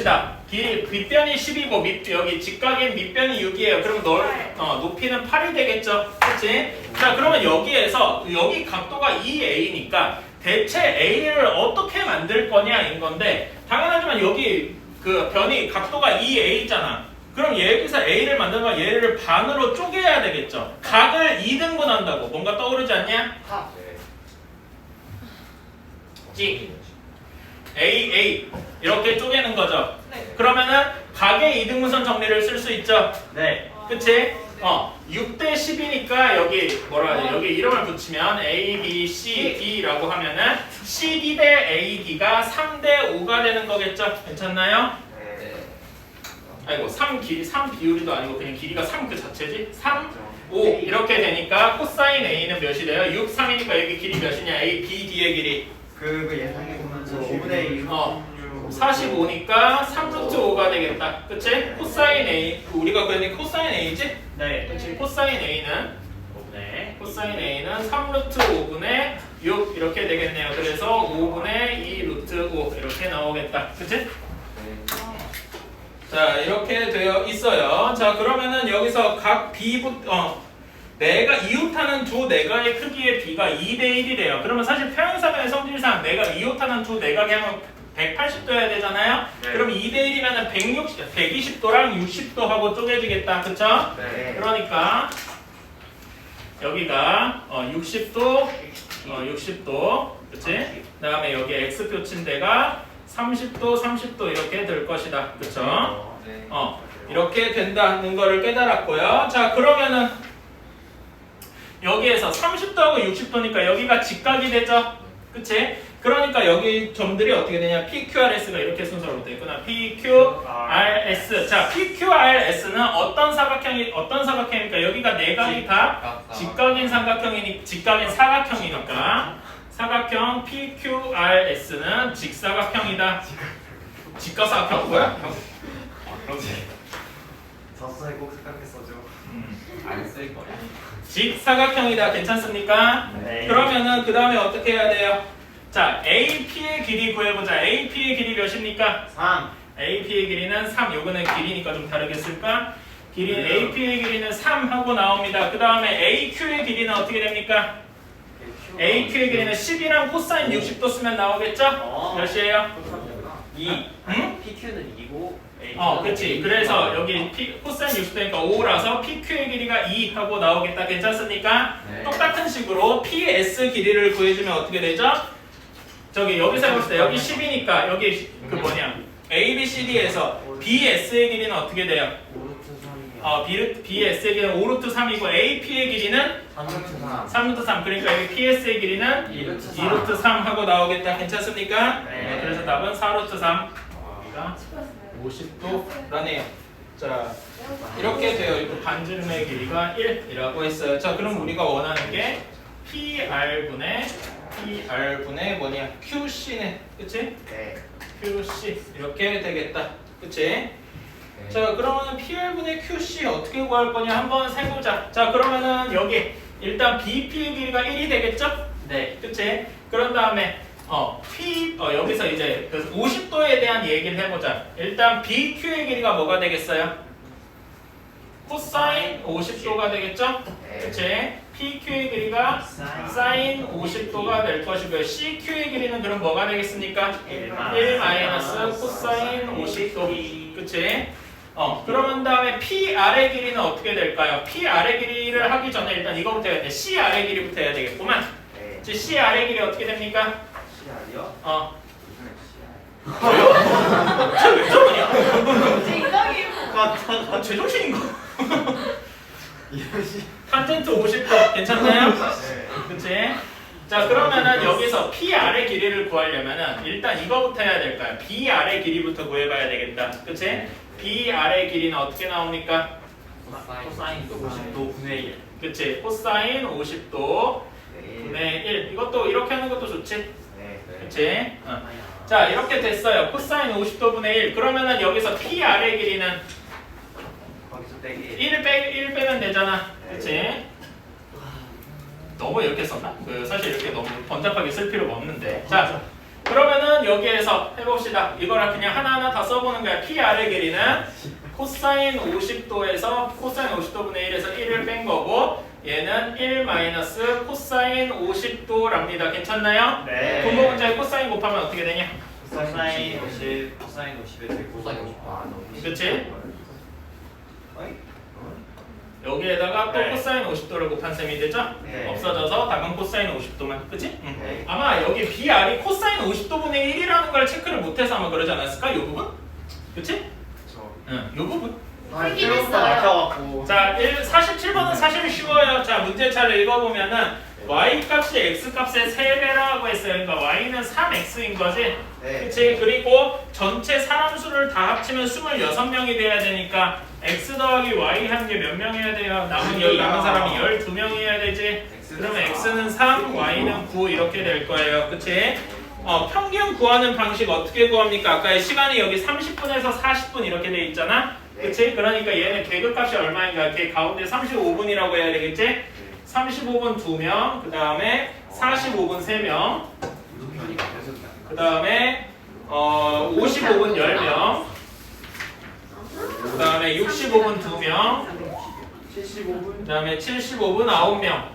봅시다. 빗변이 10이고 여기 직각인 밑변이 6이에요. 그럼 높이는 8이 되겠죠. 그렇지? 자, 그러면 여기에서 여기 각도가 2a니까 대체 a를 어떻게 만들 거냐인 건데 당연하지만 여기 그 변이 각도가 2a잖아. 그럼 여기서 a를 만들면 얘를 반으로 쪼개야 되겠죠. 각을 2등분한다고 뭔가 떠오르지 않냐? 찍 A 이렇게 쪼개는 거죠. 네. 그러면은 각의 2등분선 정리를 쓸 수 있죠. 네. 그치? 6대 10이니까 여기 뭐라 하지? 여기 이름을 붙이면 A, B, C, D라고 하면은 CD 대 AD가 3대 5가 되는 거겠죠? 괜찮나요? 아이고 3 비율이도 아니고 그냥 길이가 3 그 자체지? 3, 5 이렇게 되니까 코사인 A는 몇이 돼요? 6, 3이니까 여기 길이 몇이냐? A, B, D의 길이 그 예상해 보면 5분의 1. 45니까 3루트 5가 되겠다. 그치? 코사인 A 우리가 그랬는데 코사인 A지? 네. 그치? 코사인 A는 3루트 5분의 6 이렇게 되겠네요. 그래서 5분의 2 루트 5 이렇게 나오겠다. 그치? 자 이렇게 되어 있어요. 자 그러면은 여기서 각 B부터 내가 이웃하는 두 내각의 크기의 B가 2대 1이래요. 그러면 사실 평행사변의 성질상 내가 이웃하는 두 내각의 하면 180도여야 되잖아요. 네. 그럼 2대 1이면 120도랑 60도 하고 쪼개지겠다. 그쵸? 네. 그러니까 여기가 60도, 60도, 그치? 그 다음에 여기 X표친 데가 30도, 30도 이렇게 될 것이다. 그쵸? 네. 이렇게 된다는 거를 깨달았고요. 자, 그러면은 여기에서 30도하고 60도니까 여기가 직각이 되죠? 그치? 그러니까 여기 점들이 어떻게 되냐? PQRS가 이렇게 순서로 되어 있구나. PQRS. 자, PQRS는 어떤 사각형이니까 여기가 내각이 다 직각인 사각형이니까 사각형 PQRS는 직사각형이다. 직각사각형 뭐야? 그렇지. 젖소에 꼭 생각해 써줘. 안 쓸 거야. 직사각형이다. 괜찮습니까? 네. 그러면은 그 다음에 어떻게 해야 돼요? 자, AP의 길이 구해보자. AP의 길이 몇입니까? 3. AP의 길이는 3. 요거는 길이니까 좀 다르겠을까? 길이 네. AP의 길이는 3 하고 나옵니다. 그 다음에 AQ의 길이는 어떻게 됩니까? AQ의 길이는 10이랑 코사인 60도 쓰면 나오겠죠? 몇이에요? 2. 응? PQ는 2고 그렇지. 그래서 여기 코사인 60도니까 5라서 PQ의 길이가 2 하고 나오겠다. 괜찮습니까? 네. 똑같은 식으로 PS 길이를 구해주면 어떻게 되죠? 저기 여기서 해봅시다. 여기 10이니까 여기 그 뭐냐 ABCD에서 BS의 길이는 어떻게 돼요? 5루트 3이요. BS의 길이는 5루트 3이고 AP의 길이는 3루트 3. 3루트 3. 그러니까 여기 PS의 길이는 2루트 3 하고 나오겠다. 괜찮습니까? 네. 그래서 답은 4루트 3. 여기가 50도라네요. 자, 이렇게 되어 있고 반지름의 길이가 1이라고 했어요. 자, 그럼 우리가 원하는 게 PR분의 뭐냐? QC네. 그치? 네. QC. 이렇게 되겠다. 그치? 자, 그러면은 PR분의 QC 어떻게 구할 거냐? 한번 세보자. 자, 그러면은 여기 일단 BP의 길이가 1이 되겠죠? 네. 그치? 그런 다음에 여기서 이제 그 50도에 대한 얘기를 해보자. 일단 BQ의 길이가 뭐가 되겠어요? 코사인 50도가 되겠죠? 그치? PQ의 길이가 사인 50도가 될 것이고요. CQ의 길이는 그럼 뭐가 되겠습니까? 1 마이너스 코사인 50도. 그치? 그러면 다음에 PR의 길이는 어떻게 될까요? PR의 길이를 하기 전에 일단 이거부터 해야 돼. CR의 길이부터 해야 되겠구만. 네. 이제 CR의 길이 어떻게 됩니까? CR이요? 쟤왜 저러냐? 이상해요. 제정신인가? 이것이. 탄젠트 50도 괜찮나요? 네. 그치? 자 그러면은 여기서 PR의 길이를 구하려면은 일단 이거부터 해야 될까요? BR의 길이부터 구해봐야 되겠다. 그치? BR의 길이는 어떻게 나옵니까? 코사인 50도 분의 1. 그치? 코사인 50도 네. 분의 1 이것도 이렇게 하는 것도 좋지? 네. 그치? 자 이렇게 됐어요. 코사인 50도 분의 1 그러면은 여기서 PR의 길이는 거기서 빼기. 1 빼면 되잖아. 그치? 너무 이렇게 썼나? 사실 이렇게 너무 번잡하게 쓸 필요가 없는데. 자, 그러면은 여기에서 해봅시다. 이거를 그냥 하나하나 다 써보는 거야. PR의 길이는 코사인 50도에서 코사인 50도분의 1에서 1을 뺀 거고 얘는 1 마이너스 코사인 50도랍니다. 괜찮나요? 네. 분모 문자에 코사인 곱하면 어떻게 되냐? 코사인 50, 코사인 50에 되고 코사인 50. 그치? 여기에다가 또 네. 코사인 50도를 곱한 셈이 되죠? 네. 없어져서 답은 코사인 50도만. 그치? 응. 네. 아마 여기 BR이 코사인 50도분의 1이라는 걸 체크를 못해서 아마 그러지 않았을까? 이 부분? 그치? 응, 이 부분. 풀긴 했어요. 자, 47번은 사실 쉬워요. 자, 문제차를 읽어보면은 y 값이 x 값의 3배라고 했어요. 그러니까 y는 3x인 거지. 그치? 그리고 전체 사람 수를 다 합치면 26명이 돼야 되니까 x 더하기 y 한 게 몇 명이어야 돼요? 남은 사람이 12명이어야 되지. 그러면 x는 3, y는 9 이렇게 될 거예요. 그치? 평균 구하는 방식 어떻게 구합니까? 아까 시간이 여기 30분에서 40분 이렇게 돼 있잖아. 그치? 그러니까 얘는 계급값이 얼마인가? 걔 가운데 35분이라고 해야 되겠지? 35분 2명, 그 다음에 45분 3명, 그 다음에 55분 10명, 그 다음에 65분 2명, 그 다음에 75분 9명.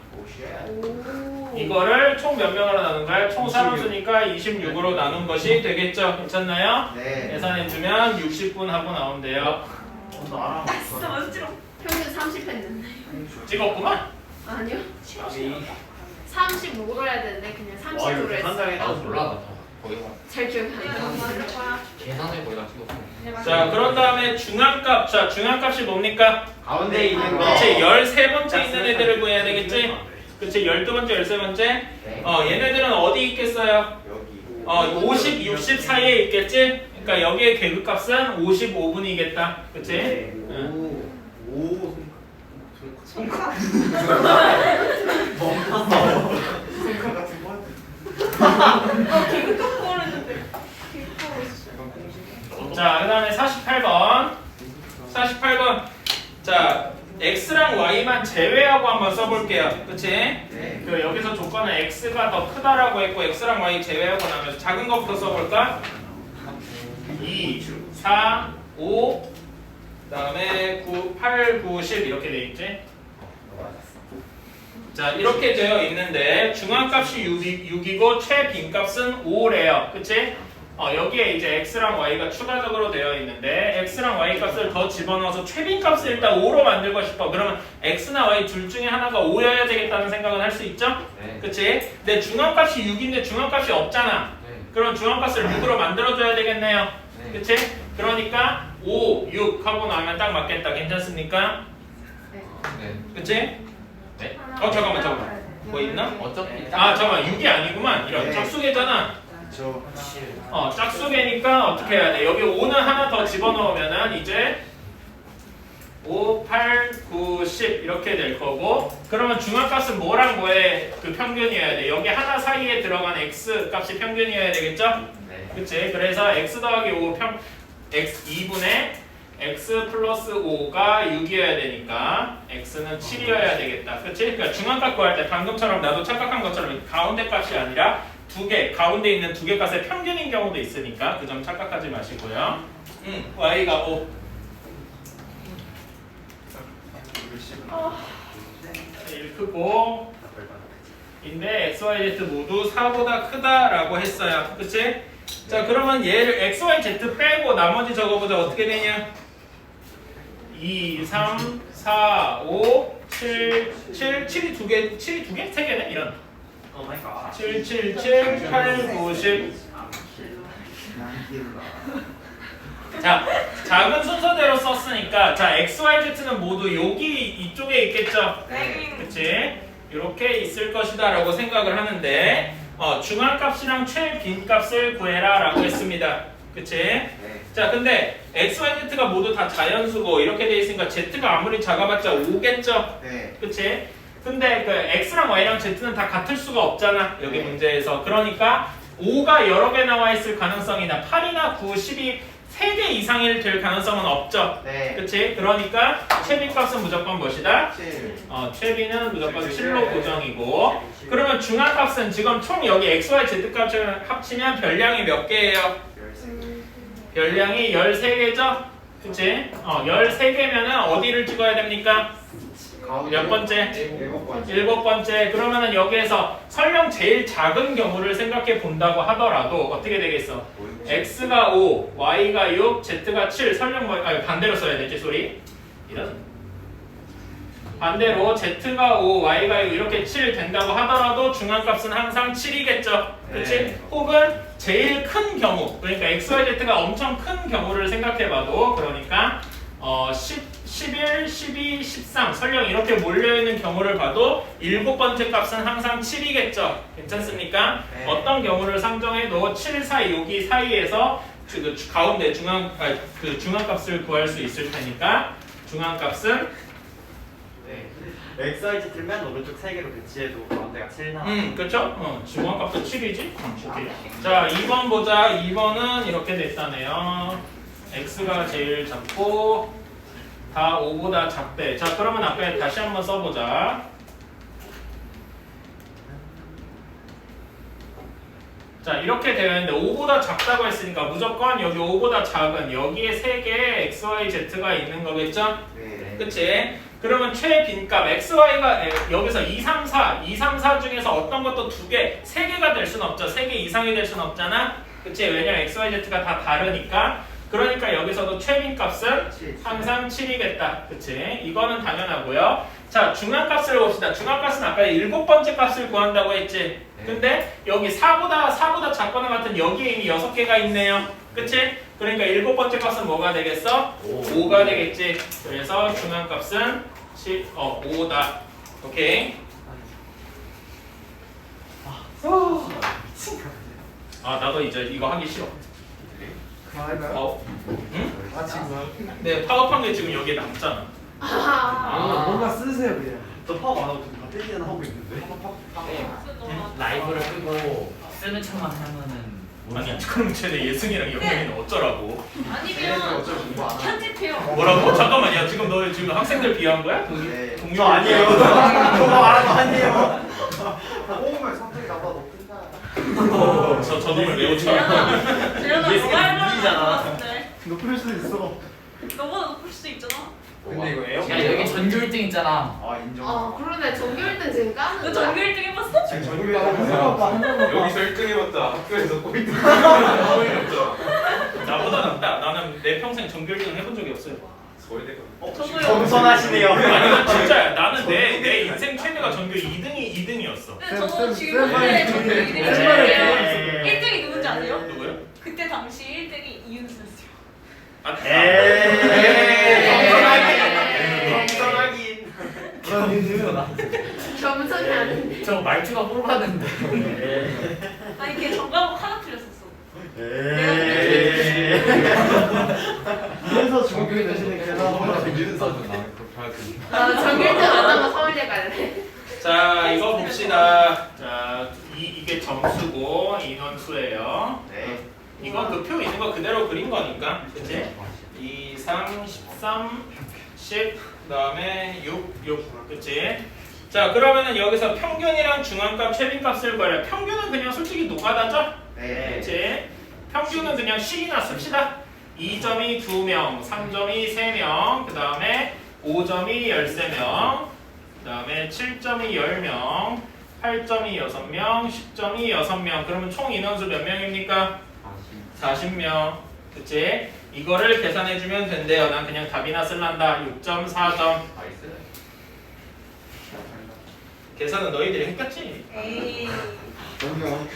이거를 총 몇 명으로 나눈 거야? 총 사람 수니까 26으로 나눈 것이 되겠죠? 괜찮나요? 계산해주면 60분 하고 나온대요. 진짜 어지러워. 평균 30 했는데. 찍었구만? 아니요. 35로 해야 되는데 그냥 30으로 했어. 나도 몰라. 나 거기가 잘 기억이 안 나. 계산을 거기다 찍었어. 자, 그런 다음에 중앙값. 자, 중앙값이 뭡니까? 가운데 있는 거. 그치, 13번째 있는 애들을 구해야 되겠지? 그치, 12번째, 13번째? 얘네들은 어디 있겠어요? 여기. 50, 60 사이에 있겠지? 그러니까 여기에 계급값은 55분이겠다. 그치? 응. 오. 손가. 손가 같은 거. 개그 깜빡 했는데. 개그 깜빡 했어. 자, 그 다음에 48번. 48번. 자, x랑 y만 제외하고 한번 써볼게요. 그치? 그 여기서 조건은 x가 더 크다라고 했고 x랑 y 제외하고 나면서 작은 것부터 써볼까? 2, 4, 5, 그 다음에 9, 8, 9, 10 이렇게 돼 있지? 자, 이렇게 되어 있는데 중앙값이 6이고 최빈값은 5래요. 그치? 여기에 이제 x랑 y가 추가적으로 되어 있는데 x랑 y 값을 더 집어넣어서 최빈값을 일단 5로 만들고 싶어. 그러면 x나 y 둘 중에 하나가 5여야 되겠다는 생각은 할 수 있죠? 그치? 근데 중앙값이 6인데 중앙값이 없잖아. 그럼 중앙값을 6으로 만들어줘야 되겠네요. 그치? 그러니까 5, 6 하고 나면 딱 맞겠다. 괜찮습니까? 네. 그치? 네. 잠깐만. 뭐 있나? 어차피 잠깐만. 6이 아니구만. 이런 네. 짝수계잖아. 저. 짝수계니까 어떻게 해야 돼? 여기 5는 하나 더 집어넣으면은 이제 5, 8, 9, 10 이렇게 될 거고 그러면 중앙값은 뭐랑 뭐의 그 평균이어야 돼? 여기 하나 사이에 들어간 x 값이 평균이어야 되겠죠? 그치? 그래서 x 더하기 5 x 2분의 x 플러스 5가 6이어야 되니까 x는 7이어야 되겠다. 그치? 그러니까 중앙값 구할 때 방금처럼 나도 착각한 것처럼 가운데 값이 아니라 가운데 있는 두 개 값의 평균인 경우도 있으니까 그 점 착각하지 마시고요. y가 5. 1 크고 인데 x, y, z 모두 4보다 크다라고 했어요. 그치? 자, 그러면 얘를 x, y, z 빼고 나머지 적어보자. 어떻게 되냐? 2, 3, 4, 5, 7, 7이 두 개? 3개네? 이런 7, 7, 7, 8, 9, 10 자, 작은 순서대로 썼으니까 자, x, y, z는 모두 여기 이쪽에 있겠죠? 그치? 이렇게 있을 것이다 라고 생각을 하는데 중앙값이랑 최빈값을 구해라 라고 했습니다. 그치? 자, 근데 x, y, z가 모두 다 자연수고 이렇게 돼 있으니까 z가 아무리 작아봤자 5겠죠? 그치? 근데 그 x랑 y랑 z는 다 같을 수가 없잖아. 여기 문제에서. 그러니까 5가 여러 개 나와 있을 가능성이나 8이나 9, 10이 3개 이상일 될 가능성은 없죠. 네. 그치? 그러니까 최빈값은 무조건 무엇이다? 7. 최빈은 무조건 7로 고정이고 그러면 중앙값은 지금 총 여기 x, y, z 값을 합치면 별량이 몇 개예요? 별량이 13개죠? 그치? 13개면은 어디를 찍어야 됩니까? 몇 번째? 7번째. 7번째. 그러면은 여기에서 설령 제일 작은 경우를 생각해 본다고 하더라도 어떻게 되겠어? x가 5, y가 6, z가 7. 설령 반대로 써야 되지, 소리. 이런. 반대로 z가 5, y가 6 이렇게 7 된다고 하더라도 중앙값은 항상 7이겠죠. 그치? 네. 혹은 제일 큰 경우, 그러니까 x, y, z가 엄청 큰 경우를 생각해봐도 그러니까 11, 12, 13 설령 이렇게 몰려있는 경우를 봐도 7번째 값은 항상 7이겠죠. 괜찮습니까? 네. 어떤 경우를 상정해도 7 사이, 여기 사이에서 그 가운데 중앙값을 구할 수 있을 테니까 중앙값은 X, Y, Z 면 오른쪽 3개로 배치해도 가운데가 7 나와. 그렇죠? 중앙값도 7이지? 자, 2번 보자. 2번은 이렇게 됐다네요. x가 제일 작고 다 5보다 작대. 자, 그러면 아까 다시 한번 써보자. 자, 이렇게 되어 있는데 5보다 작다고 했으니까 무조건 여기 5보다 작은 여기에 3개의 x, y, z가 있는 거겠죠? 네. 그치? 그러면 최빈값 xy가 여기서 2, 3, 4 중에서 어떤 것도 2개, 3개가 될 수는 없죠. 3개 이상이 될 수는 없잖아. 그치? 왜냐면 x, y, z가 다 다르니까. 그러니까 여기서도 최빈값은 항상 7이겠다. 그치? 이거는 당연하고요. 자, 중앙값을 봅시다. 중앙값은 아까 7번째 값을 구한다고 했지. 근데 여기 4보다 작거나 같은 여기에 이미 6개가 있네요. 그치? 그러니까 7번째 값은 뭐가 되겠어? 5가 되겠지. 그래서 중앙값은 5다. 오케이? 나도 이제 이거 하기 싫어. 가위바위보? 응? 아, 지금. 네, 파업한 게 지금 여기에 남잖아. 뭔가 쓰세요, 그냥. 저 파워 안 하고 지금 다 떼기는 하고 있는데. 라이브를 끄고 쓰는 척만 하면은 아니, 그럼 쟤네 예승이랑 영민이는 어쩌라고? 아니면 어차피 공부 안 하고. 편집해요. 뭐라고? 잠깐만, 야, 지금 너 지금 학생들 비하한 거야? 네. 동료 저 아니에요. 저거 말한 거 아니에요. 오면 성적이 나보다 높은다. 저놈을 매우 쳐. 재현아 예승이 너가 해보는 무리잖아. 거 같은데. 높을 수도 있어. 너보다 높을 수도 있잖아. 근데 이거 에어? 야 여기 전교 1등 있잖아. 아, 인정. 그러네. 전교 1등 지금 까는 너 거야. 전교 1등 해봤어? 지금 전국에 여기서 1등 해봤자 학교에서 꼴등. 나보다 낫다. 나는 내 평생 전교 1등 해본 적이 없어요. 저도요. 겸손하시네요. 아니, 난 진짜야. 나는 내 인생 최대가 전교 2등이었어. 근데 저도 지금 현재 전교 1등이 네. 1등이 누군지 아세요? 누구요? 그때 당시 1등이 이윤수였어요. 겸손하긴. 겸손이 아닌데. 저 말투가 뽑았는데. 아니 걔 전과목 하나 틀렸었어. 그래서 전국에 대신에 계산하고 윤서도 나 전교 1등 안 하면 서울대 갈래. 자, 이거 봅시다. 자, 이게 점수고 인원수예요. 네. 이건 그 표 있는 거 그대로 그린 거니까. 그치? 2, 3, 13, 10, 그 다음에 6. 그치? 자, 그러면은 여기서 평균이랑 중앙값, 최빈값을 구하려. 평균은 그냥 솔직히 노가다죠? 네. 그치? 평균은 그냥 식이나 씁시다. 2점이 2명, 3점이 3명, 그 다음에 5점이 13명, 그 다음에 7점이 10명, 8점이 6명, 10점이 6명. 그러면 총 인원수 몇 명입니까? 40명. 그치? 이거를 계산해주면 된대요. 난 그냥 답이나 쓸란다. 6.4점. 나이스. 계산은 너희들이 했겠지? 에이. 그럼요.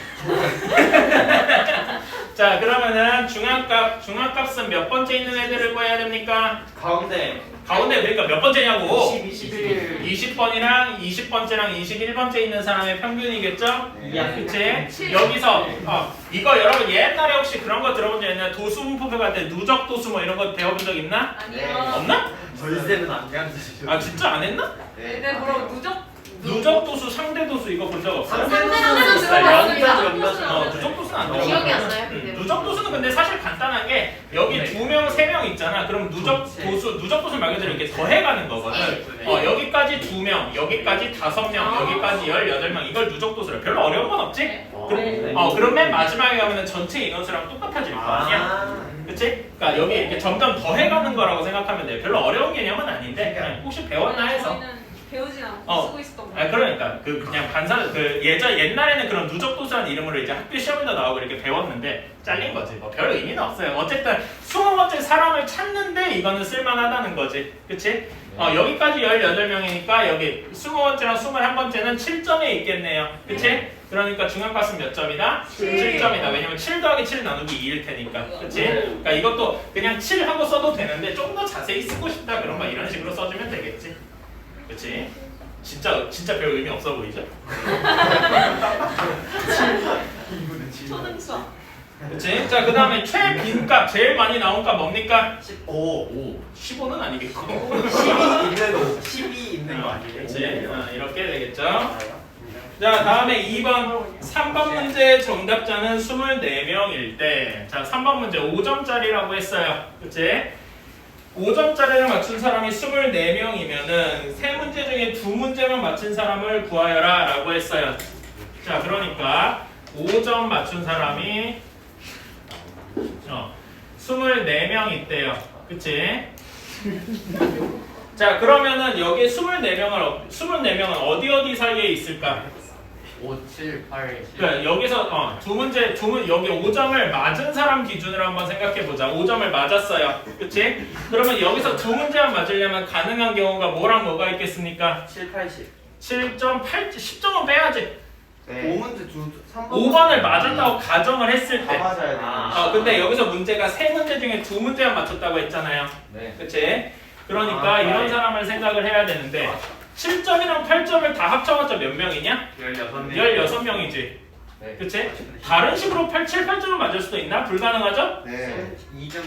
자, 그러면은 중앙값은 몇 번째 있는 애들을 구해야 됩니까? 가운데 가운데 그러니까 몇 번째냐고? 21. 20번이랑 20번째랑 21번째 있는 사람의 평균이겠죠? 네. 그치? 여기서 이거 여러분 옛날에 혹시 그런 거 들어본 적 있나요? 도수분포표 갈 때 누적 도수 뭐 이런 거 배워본 적 있나? 아니요. 없나? 절세는 안 가르쳐주죠. 아 진짜 안 했나? 네, 뭐라고 누적 누적도수, 상대도수 이거 본 적 없어요? 상대도수 들어봤습니다. 누적도수는 안 기억이 들어가요. 안 나요, 근데. 누적도수는 근데 사실 간단한 게 여기 네. 2명, 3명 있잖아. 그럼 누적도수 말 그대로 이렇게 더해가는 거거든. 여기까지 2명, 여기까지 5명, 여기까지 18명 이걸 누적도수래. 별로 어려운 건 없지? 그럼 맨 마지막에 가면 전체 인원수랑 똑같아질 거 아니야? 그치? 그러니까 여기 이렇게 점점 더해가는 거라고 생각하면 돼. 별로 어려운 개념은 아닌데 그냥 혹시 배웠나 해서. 저희는 배우진 않고 쓰고 있었던 거. 그러니까 그냥 옛날에는 그런 누적도수라는 이름으로 이제 학교 시험에도 나오고 이렇게 배웠는데 잘린 거지. 뭐 별 의미는 없어요. 어쨌든 20번째 사람을 찾는데 이거는 쓸만하다는 거지. 그치? 여기까지 18명이니까 여기 20번째랑 21번째는 7점에 있겠네요. 그치? 그러니까 중앙값은 몇 점이다? 7점이다. 왜냐면 7 더하기 7 나누기 2일 테니까. 그치? 그러니까 이것도 그냥 7 하고 써도 되는데 좀 더 자세히 쓰고 싶다 그런 거 이런 식으로 써주면 되겠지. 그치? 진짜 별 의미 없어 보이죠? 초등수학. 그치? 자, 그 다음에 최빈값, 제일 많이 나온 값 뭡니까? 15. 15는 아니겠고. 12 있는 거 아니에요? 그치? 이렇게 되겠죠? 자, 다음에 2번, 3번 문제의 정답자는 24명일 때, 자, 3번 문제 5점짜리라고 했어요. 그치? 5점짜리를 맞춘 사람이 24명이면은 3문제 중에 2문제만 맞춘 사람을 구하여라 라고 했어요. 자, 그러니까 5점 맞춘 사람이 24명 있대요. 그치? 자, 그러면은 여기 24명은 어디 사이에 있을까? 5, 7, 8, 10. 그러니까 여기서 여기 5점을 맞은 사람 기준으로 한번 생각해 보자. 5점을 맞았어요. 그치? 그러면 여기서 2문제만 맞으려면 가능한 경우가 뭐랑 뭐가 있겠습니까? 7, 80. 7.8, 10점은 빼야지. 네. 5문제 3번. 5번을 맞았다고 가정을 했을 다 때. 맞아야 돼. 근데 여기서 문제가 3문제 중에 2문제만 맞췄다고 했잖아요. 네. 그치? 그러니까 이런 사람을 생각을 해야 되는데 7점이랑 8점을 다 합쳐봤자 몇 명이냐? 16명이지. 네. 그치? 다른 식으로 7, 8점을 맞을 수도 있나? 불가능하죠? 네. 2점,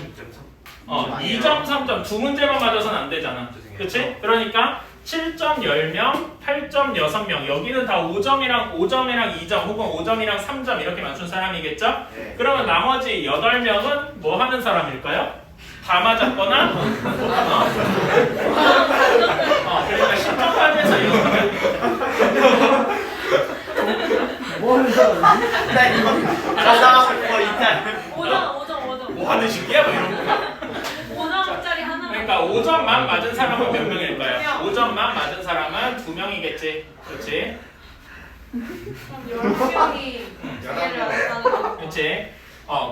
2.3. 2점, 3점 두 문제만 맞아서는 안 되잖아. 그치? 그러니까 7점 10명, 8점 6명 여기는 다 5점이랑 2점 혹은 5점이랑 3점 이렇게 맞춘 사람이겠죠? 네. 그러면 나머지 8명은 뭐 하는 사람일까요? 다 맞았거나 그러니까 10점까지 해서 이렇게 뭐하는 사람? 나 이거 가상하고 거 이탈. 5점. 뭐 하는 식이야? 뭐 이런 거 5점짜리 하나. 그러니까 5점만 맞은 사람은 몇 명일까요? 5점만 맞은 사람은 2명이겠지. 그렇지? 그럼 10명이 기회를 얻었다는 거. 그렇지?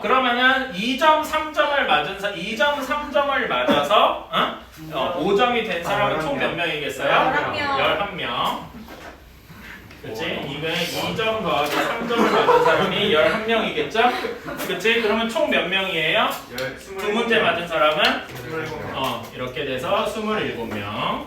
그러면은 2점, 3점을 맞아서 5점이 된 사람은 총 몇 명이겠어요? 11명. 11명. 그렇지? 이거에 2점 더하기 3점을 맞은 사람이 11명이겠죠? 그렇지? 그러면 총 몇 명이에요? 두 문제 맞은 사람은 이렇게 돼서 27명.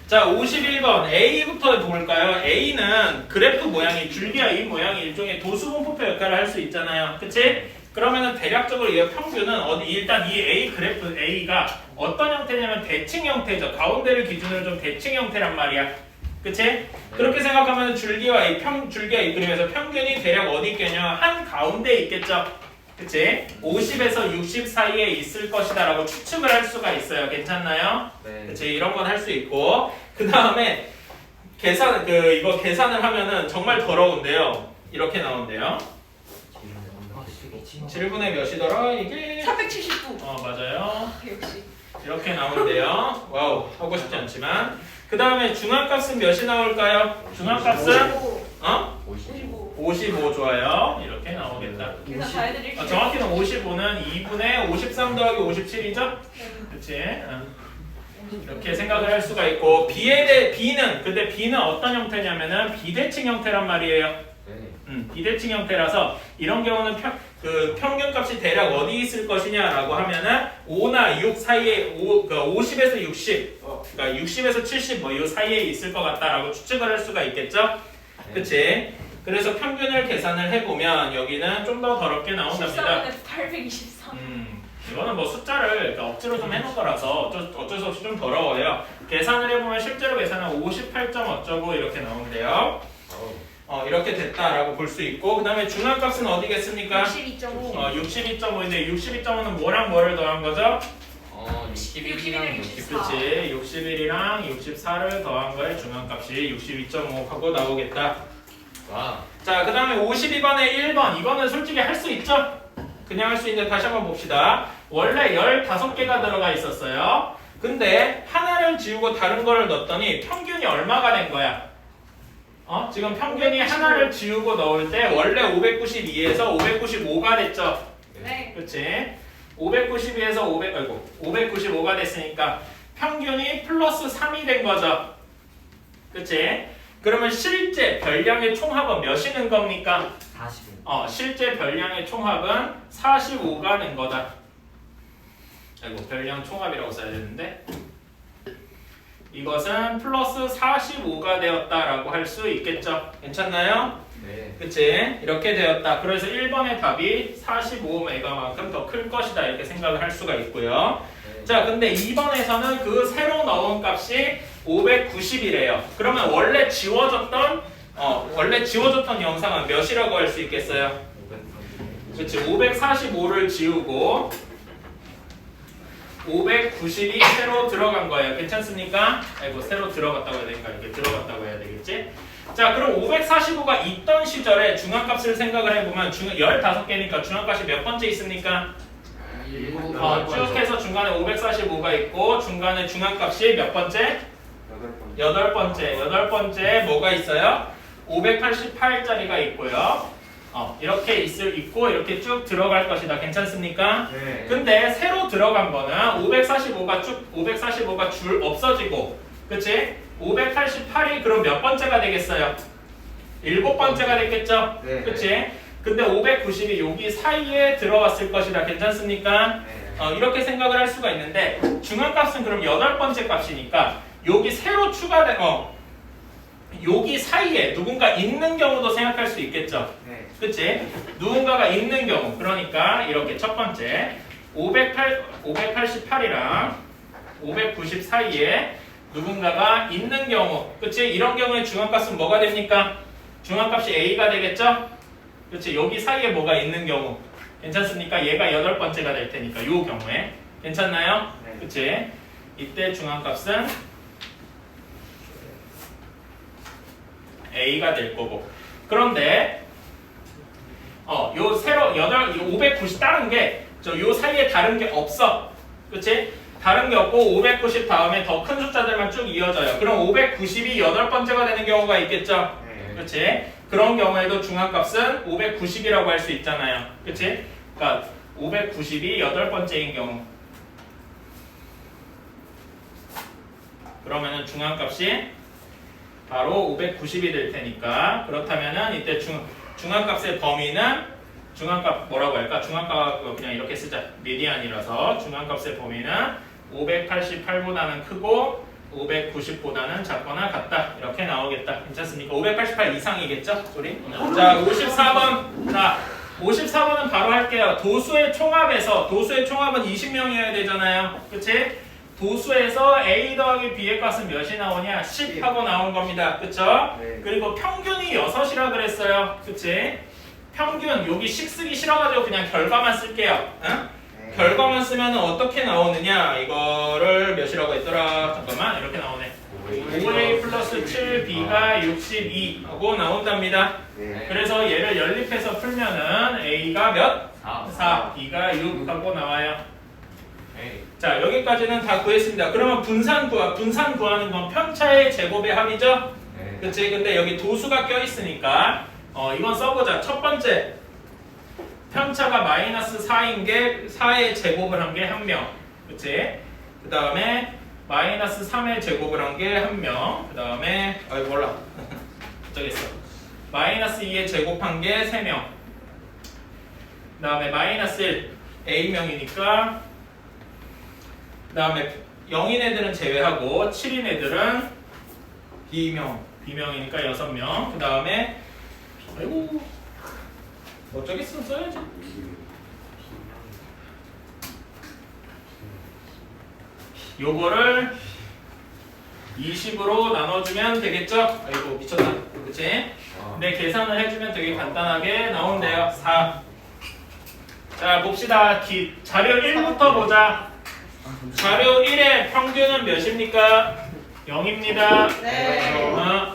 자, 51번 A부터 볼까요? A는 그래프 모양이 줄기와 인 모양이 일종의 도수분포표 역할을 할 수 있잖아요. 그치? 그러면은 대략적으로 이 평균은 일단 이 A 그래프 A가 어떤 형태냐면 대칭 형태죠. 가운데를 기준으로 좀 대칭 형태란 말이야. 그치? 그렇게 생각하면 줄기와 이 그림에서 평균이 대략 어디 있겠냐? 한 가운데 있겠죠. 그치? 50에서 60 사이에 있을 것이다 라고 추측을 할 수가 있어요. 괜찮나요? 네. 그치? 이런 건 할 수 있고 그 다음에 이거 계산을 하면은 정말 더러운데요. 이렇게 나온대요. 7분의 몇이더라? 이게 379. 맞아요. 역시. 이렇게 나온대요. 와우, 하고 싶지 않지만 그 다음에 중앙값은 몇이 나올까요? 중앙값은 55. 55 좋아요. 이렇게 나오겠다. 계산 다 해드릴게요. 정확히는 55는 2분의 53 더하기 57이죠? 그치? 이렇게 생각을 할 수가 있고 근데 B는 어떤 형태냐면은 비대칭 형태란 말이에요. 비대칭 형태라서 이런 경우는 평균값이 대략 어디 있을 것이냐라고 하면은 5나 6 사이에 50에서 60, 그러니까 60에서 70 뭐 이 사이에 있을 것 같다라고 추측을 할 수가 있겠죠? 그치? 그래서 평균을 계산을 해보면 여기는 좀 더 더럽게 나온답니다. 14분의 823. 이거는 뭐 숫자를 억지로 좀 해놓은 거라서 어쩔 수 없이 좀 더러워요. 계산을 해보면 실제로 계산은 58점 어쩌고 이렇게 나온대요. 이렇게 됐다라고 볼 수 있고, 그 다음에 중앙값은 어디겠습니까? 62.5. 62.5인데 62.5는 뭐랑 뭐를 더한 거죠? 61이랑 64. 그치, 61이랑 64를 더한 거에 중앙값이 62.5하고 나오겠다. 와. 자, 그 다음에 52번에 1번. 이거는 솔직히 할 수 있죠? 그냥 할 수 있는데 다시 한번 봅시다. 원래 15개가 들어가 있었어요. 근데 하나를 지우고 다른 거를 넣었더니 평균이 얼마가 된 거야? 지금 평균이 하나를 지우고 넣을 때 원래 592에서 595가 됐죠? 네. 그치? 592에서 595가 됐으니까 평균이 플러스 3이 된 거죠. 그치? 그러면 실제 별량의 총합은 몇이는 겁니까? 45. 실제 별량의 총합은 45가 된 거다. 별량 총합이라고 써야 되는데 이것은 플러스 45가 되었다라고 할 수 있겠죠. 괜찮나요? 네. 그치? 이렇게 되었다. 그래서 1번의 답이 45메가만큼 더 클 것이다. 이렇게 생각을 할 수가 있고요. 네. 자, 근데 2번에서는 그 새로 넣은 값이 590이래요. 그러면 원래 지워졌던 영상은 몇이라고 할 수 있겠어요? 그치? 545를 지우고 590이 새로 들어간 거예요. 괜찮습니까? 새로 들어갔다고 해야 되니까 이렇게 들어갔다고 해야 되겠지? 자, 그럼 545가 있던 시절에 중앙값을 생각을 해보면 15개니까 중앙값이 몇 번째 있습니까? 쭉 해서 중간에 545가 있고 중간에 중앙값이 몇 번째? 8번째 뭐가 있어요? 588짜리가 있고요. 이렇게 있고 이렇게 쭉 들어갈 것이다. 괜찮습니까? 네. 근데 새로 들어간 거는 545가 줄 없어지고, 그치? 588이 그럼 몇 번째가 되겠어요? 7번째가 됐겠죠? 네. 그치? 근데 590이 여기 사이에 들어갔을 것이다. 괜찮습니까? 네. 이렇게 생각을 할 수가 있는데 중앙값은 그럼 8번째 값이니까 여기 새로 추가된 여기 사이에 누군가 있는 경우도 생각할 수 있겠죠? 네. 그치? 누군가가 있는 경우, 그러니까 이렇게 첫 번째 588이랑 590 사이에 누군가가 있는 경우, 그치? 이런 경우에 중앙값은 뭐가 됩니까? 중앙값이 A가 되겠죠? 그치? 여기 사이에 뭐가 있는 경우 괜찮습니까? 얘가 8번째가 될 테니까 이 경우에 괜찮나요? 네. 그치? 이때 중앙값은 A가 될 거고. 그런데 요 새로 590 다른 게 요 사이에 다른 게 없어. 그치? 다른 게 없고 590 다음에 더 큰 숫자들만 쭉 이어져요. 그럼 590이 8번째가 되는 경우가 있겠죠? 네. 그치? 그런 경우에도 중앙값은 590이라고 할 수 있잖아요. 그치? 그러니까 590이 8번째인 경우. 그러면은 중앙값이 바로 590이 될 테니까, 그렇다면은 이때 중앙값의 범위는 중앙값 뭐라고 할까? 중앙값 그냥 이렇게 쓰자. 미디안이라서 중앙값의 범위는 588보다는 크고 590보다는 작거나 같다. 이렇게 나오겠다. 괜찮습니까? 588 이상이겠죠? 우리? 자, 54번. 자, 54번은 바로 할게요. 도수의 총합은 20명이어야 되잖아요. 그치? 도수에서 A 더하기 B의 값은 몇이 나오냐? 10 하고 나온 겁니다. 그쵸? 네. 그리고 평균이 6이라 그랬어요. 그치? 평균, 여기 식 쓰기 싫어가지고 그냥 결과만 쓸게요. 응? 네. 결과만 쓰면 어떻게 나오느냐? 이거를 몇이라고 했더라? 잠깐만, 이렇게 나오네. 5A 플러스 7B가 62 하고 나온답니다. 네. 그래서 얘를 연립해서 풀면은 A가 몇? 4. 4, B가 6 하고 나와요. 네. 자, 여기까지는 다 구했습니다. 그러면 분산 구하는 건 편차의 제곱의 합이죠? 네. 그치? 근데 여기 도수가 껴있으니까 이건 써보자. 첫 번째, 편차가 마이너스 4인 게 4의 제곱을 한 게 1명. 그치? 그 다음에 마이너스 3의 제곱을 한 게 1명. 그 다음에 몰라. 저기 있어. 마이너스 2의 제곱한 게 3명. 그 다음에 마이너스 1, A명이니까. 그 다음에 0인 애들은 제외하고 7인 애들은 B명이니까 6명. 그 다음에 아이고 저기 써야지. 요거를 20으로 나눠주면 되겠죠? 아이고 미쳤다. 그치? 네, 계산을 해주면 되게 간단하게 나온대요. 4. 자, 봅시다. 자료 1부터 보자. 자료 1의 평균은 몇입니까? 0입니다. 네.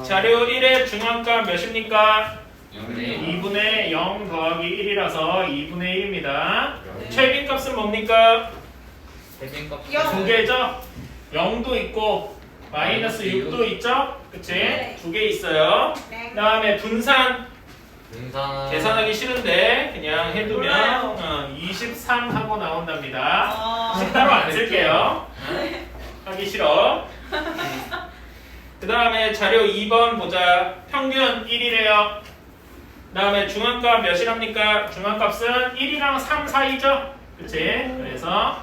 자료 1의 중앙값 몇입니까? 0네. 2분의 0 더하기 1이라서 2분의 1입니다. 네. 최빈값은 뭡니까? 세빈값. 영. 두 개죠? 0도 있고 마이너스 6도 있죠? 그치? 네. 두 개 있어요. 네. 그 다음에 분산 분산. 계산하기 싫은데 그냥 해두면 몰라요. 23 하고 나온답니다. 아. 따로 안 쓸게요. 하기 싫어. 그 다음에 자료 2번 보자. 평균 1이래요. 그 다음에 중앙값 몇이랍니까? 중앙값은 1이랑 3 사이죠? 그치? 그래서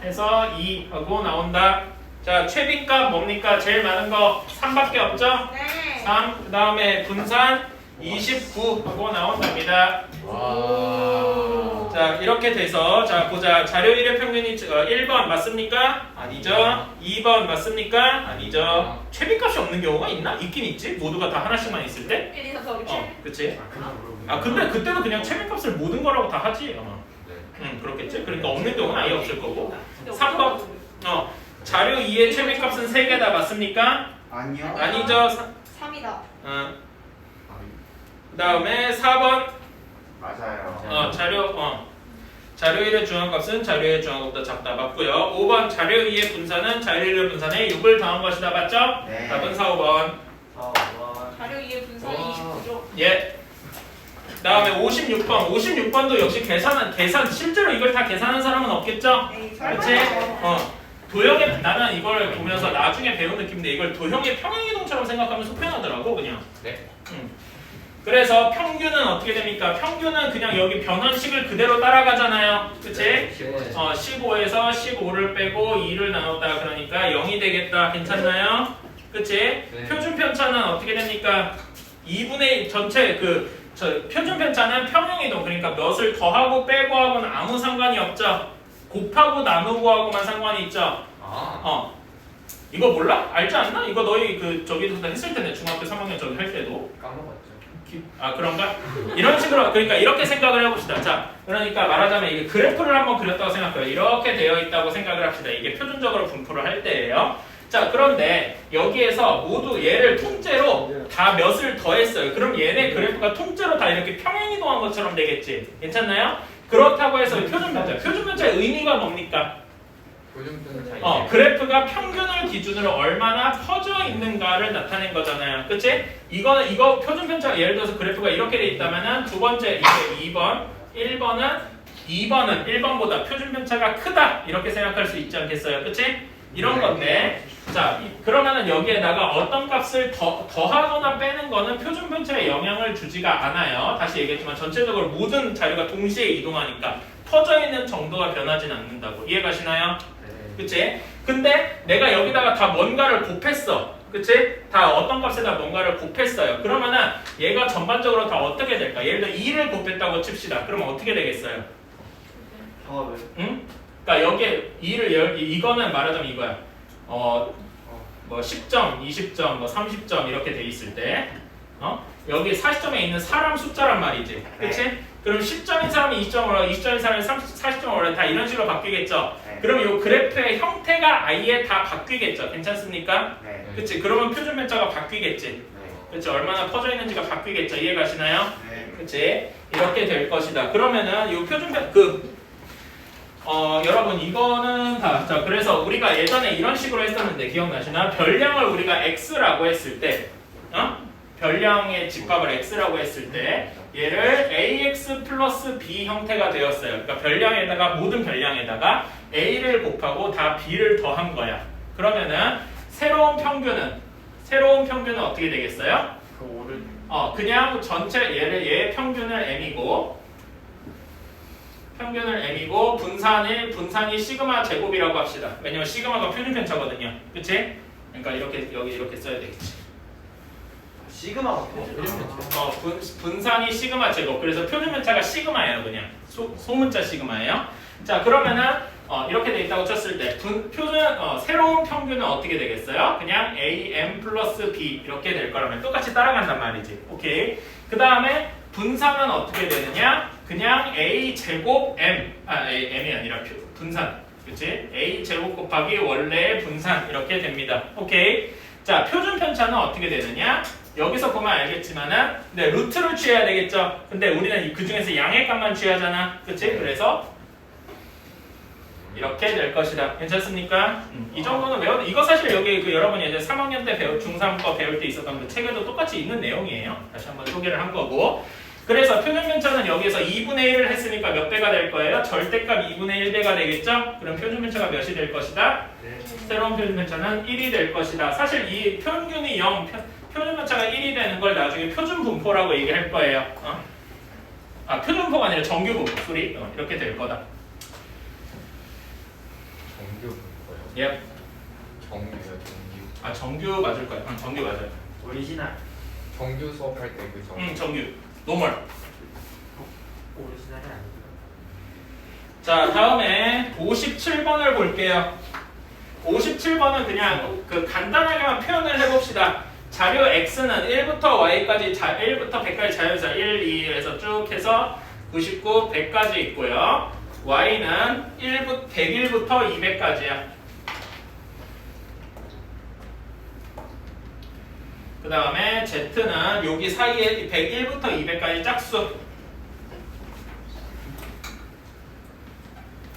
해서 2 하고 나온다. 자, 최빈값 뭡니까? 제일 많은 거 3밖에 없죠? 네. 3. 그 다음에 분산 29 하고 나온답니다. 와. 자, 이렇게 돼서 자 보자. 자료 1의 평균이 1번 맞습니까? 아니죠. 2번 맞습니까? 아니죠. 최빈값이 없는 경우가 있나? 있긴 있지. 모두가 다 하나씩만 있을 때. 1, 2, 3, 4, 5, 6, 7. 그치? 그냥 물어보는 아, 근데 그때도 그냥 최빈값을 모든 거라고 다 하지. 네. 그렇겠지. 그러니까 없는 경우는 아예 없을 거고. 3번. 자료 2의 최빈값은 3개 다 맞습니까? 아니요. 아니죠. 3이다. 그 다음에 4번. 맞아요. 자료 1의 중앙값은 자료 2의 중앙값보다 작다. 맞고요. 5번 자료 2의 분산은 자료 1의 분산에 6을 더한 것이다. 맞죠? 네. 답은 4, 5번. 자료 2의 분산이 와. 29죠. 예. 그 다음에 56번. 56번도 역시 계산 실제로 이걸 다 계산한 사람은 없겠죠? 에이, 그렇지? 도형의 나는 이걸 보면서 나중에 배운 느낌인데 이걸 도형의 평행이동처럼 생각하면 속편하더라고 그냥. 네. 그래서 평균은 어떻게 됩니까? 평균은 그냥 여기 변환식을 그대로 따라가잖아요. 그치? 15에서 15를 빼고 2를 나눴다. 그러니까 0이 되겠다. 괜찮나요? 그치? 네. 표준 편차는 어떻게 됩니까? 2분의 전체 표준 편차는 평행이동. 그러니까 몇을 더하고 빼고 하고는 아무 상관이 없죠. 곱하고 나누고 하고만 상관이 있죠. 이거 몰라? 알지 않나? 이거 너희 저기서 했을 텐데 중학교 3학년 저기 할 때도. 까먹었죠. 아 그런가? 이런 식으로 그러니까 이렇게 생각을 해봅시다. 자, 그러니까 말하자면 이게 그래프를 한번 그렸다고 생각해요. 이렇게 되어 있다고 생각을 합시다. 이게 표준적으로 분포를 할 때예요. 자, 그런데 여기에서 모두 얘를 통째로 다 몇을 더했어요. 그럼 얘네 그래프가 통째로 다 이렇게 평행이동한 것처럼 되겠지. 괜찮나요? 그렇다고 해서 표준 편차의 의미가 뭡니까? 표준 편차. 그래프가 평균을 기준으로 얼마나 퍼져 있는가를 나타낸 거잖아요. 그치? 이거 표준 편차가 예를 들어서 그래프가 이렇게 돼 있다면은 두 번째 이게 2번, 1번은 1번보다 표준 편차가 크다. 이렇게 생각할 수 있지 않겠어요? 그치? 이런 건데. 자, 그러면은 여기에다가 어떤 값을 더하거나 빼는 거는 표준 편차에 영향을 주지가 않아요. 다시 얘기했지만 전체적으로 모든 자료가 동시에 이동하니까 퍼져 있는 정도가 변하진 않는다고. 이해가시나요? 그치? 근데 내가 여기다가 다 뭔가를 곱했어. 그치? 다 어떤 값에다 뭔가를 곱했어요. 그러면은 얘가 전반적으로 다 어떻게 될까? 예를 들어 2를 곱했다고 칩시다. 그러면 어떻게 되겠어요? 응? 그러니까 여기에 2를 이거는 말하자면 이거야. 뭐 10점, 20점, 뭐 30점 이렇게 돼 있을 때 여기 40점에 있는 사람 숫자란 말이지. 그치? 그럼 10점인 사람이 20점을 올라, 20점인 사람이 40점을 올라 다 이런 식으로 바뀌겠죠. 그럼 이 그래프의 형태가 아예 다 바뀌겠죠. 괜찮습니까? 네. 그치? 그러면 표준 편차가 바뀌겠지. 그치? 얼마나 퍼져 있는지가 바뀌겠죠. 이해가시나요? 네. 그치? 이렇게 될 것이다. 그러면은 이 표준 편 여러분 이거는 자 그래서 우리가 예전에 이런 식으로 했었는데 기억나시나? 별량을 우리가 x라고 했을 때 별량의 집값을 x라고 했을 때 얘를 ax 플러스 b 형태가 되었어요. 그러니까 별량에다가 모든 별량에다가 a를 곱하고 다 b를 더한 거야. 그러면은 새로운 평균은 어떻게 되겠어요? 그냥 전체 얘의 평균을 m이고 분산이 시그마 제곱이라고 합시다. 왜냐면 시그마가 표준 편차거든요. 그치? 그러니까 여기 이렇게 써야 되겠지. 시그마가 분산이 시그마 제곱. 그래서 표준 편차가 시그마예요, 그냥. 소문자 시그마예요. 자, 그러면은 이렇게 돼 있다고 쳤을 때 새로운 평균은 어떻게 되겠어요? 그냥 AM 플러스 B 이렇게 될 거라면 똑같이 따라간단 말이지. 오케이. 그 다음에 분산은 어떻게 되느냐? 그냥 A 제곱 M M이 아니라 분산. 그치? A 제곱 곱하기 원래의 분산 이렇게 됩니다. 오케이. 자, 표준 편차는 어떻게 되느냐? 여기서 보면 알겠지만은 루트를 취해야 되겠죠. 근데 우리는 그 중에서 양의 값만 취하잖아. 그치? 그래서 이렇게 될 것이다. 괜찮습니까? 이 정도는 이거 사실 여기 여러분이 이제 3학년 때 중3 거 배울 때 있었던 그 책에도 똑같이 있는 내용이에요. 다시 한번 소개를 한 거고. 그래서 표준 편차는 여기서 2분의 1을 했으니까 몇 배가 될 거예요? 절대값 2분의 1배가 되겠죠? 그럼 표준 편차가 몇이 될 것이다? 새로운 표준 편차는 1이 될 것이다. 사실 이 평균이 0, 표준 편차가 1이 되는 걸 나중에 표준 분포라고 얘기할 거예요. 표준 분포가 아니라 정규 분포. 소리. 이렇게 될 거다. 정규 분포요. 예. 정규요, 정규. 정규 맞을 거야. 정규 맞아요. 오리지널. 정규 수업할 때 그 정규. 정규. 노멀. 오리지널이 아니고. 자, 다음에 57번을 볼게요. 57번은 그냥 간단하게만 표현을 해봅시다. 자료 X는 1부터 Y까지 1부터 100까지 자유자 1, 2에서 쭉 해서 99, 100까지 있고요. Y는 101부터 200까지야. 그 다음에 Z는 여기 사이에 101부터 200까지 짝수